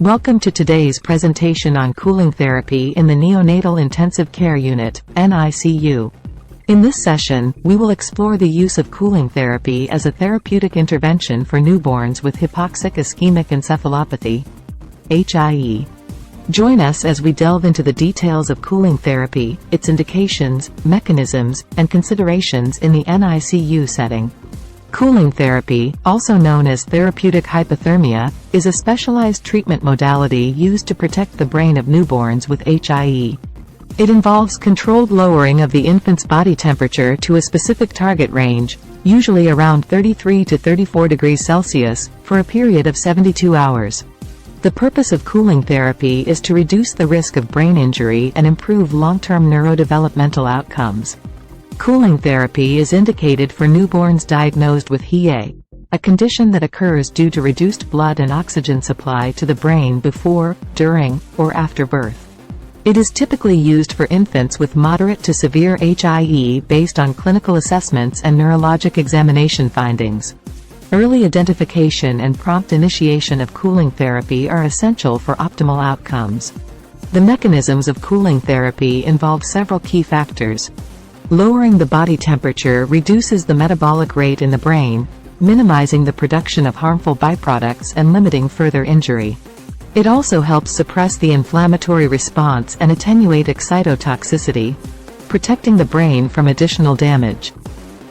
Welcome to today's presentation on cooling therapy in the Neonatal Intensive Care Unit, NICU. In this session, we will explore the use of cooling therapy as a therapeutic intervention for newborns with hypoxic-ischemic encephalopathy, HIE. Join us as we delve into the details of cooling therapy, its indications, mechanisms, and considerations in the NICU setting. Cooling therapy, also known as therapeutic hypothermia, is a specialized treatment modality used to protect the brain of newborns with HIE. It involves controlled lowering of the infant's body temperature to a specific target range, usually around 33 to 34 degrees Celsius, for a period of 72 hours. The purpose of cooling therapy is to reduce the risk of brain injury and improve long-term neurodevelopmental outcomes. Cooling therapy is indicated for newborns diagnosed with HIE, a condition that occurs due to reduced blood and oxygen supply to the brain before, during, or after birth. It is typically used for infants with moderate to severe HIE based on clinical assessments and neurologic examination findings. Early identification and prompt initiation of cooling therapy are essential for optimal outcomes. The mechanisms of cooling therapy involve several key factors. Lowering the body temperature reduces the metabolic rate in the brain, minimizing the production of harmful byproducts and limiting further injury. It also helps suppress the inflammatory response and attenuate excitotoxicity, protecting the brain from additional damage.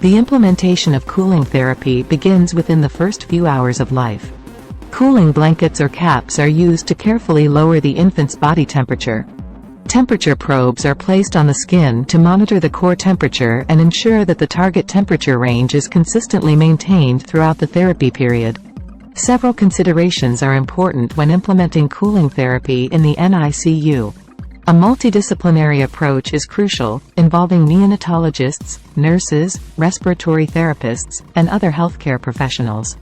The implementation of cooling therapy begins within the first few hours of life. Cooling blankets or caps are used to carefully lower the infant's body temperature. Temperature probes are placed on the skin to monitor the core temperature and ensure that the target temperature range is consistently maintained throughout the therapy period. Several considerations are important when implementing cooling therapy in the NICU. A multidisciplinary approach is crucial, involving neonatologists, nurses, respiratory therapists, and other healthcare professionals.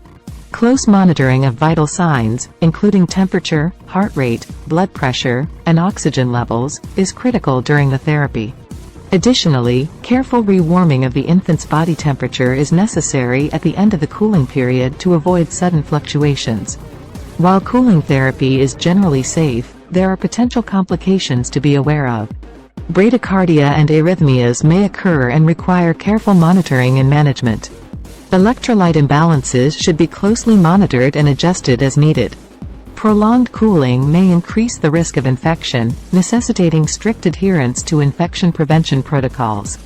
Close monitoring of vital signs, including temperature, heart rate, blood pressure, and oxygen levels, is critical during the therapy. Additionally, careful rewarming of the infant's body temperature is necessary at the end of the cooling period to avoid sudden fluctuations. While cooling therapy is generally safe, there are potential complications to be aware of. Bradycardia and arrhythmias may occur and require careful monitoring and management. Electrolyte imbalances should be closely monitored and adjusted as needed. Prolonged cooling may increase the risk of infection, necessitating strict adherence to infection prevention protocols.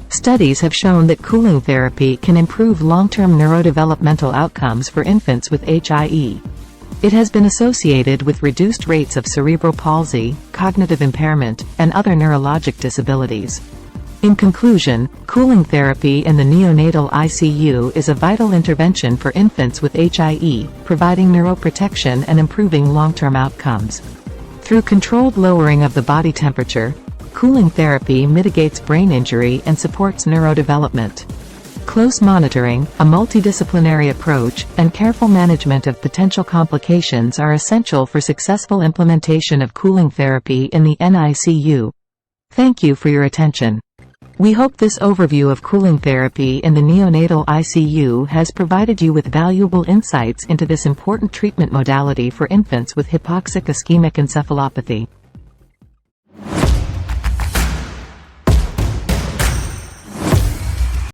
Studies have shown that cooling therapy can improve long-term neurodevelopmental outcomes for infants with HIE. It has been associated with reduced rates of cerebral palsy, cognitive impairment, and other neurologic disabilities. In conclusion, cooling therapy in the neonatal ICU is a vital intervention for infants with HIE, providing neuroprotection and improving long-term outcomes. Through controlled lowering of the body temperature, cooling therapy mitigates brain injury and supports neurodevelopment. Close monitoring, a multidisciplinary approach, and careful management of potential complications are essential for successful implementation of cooling therapy in the NICU. Thank you for your attention. We hope this overview of cooling therapy in the neonatal ICU has provided you with valuable insights into this important treatment modality for infants with hypoxic ischemic encephalopathy.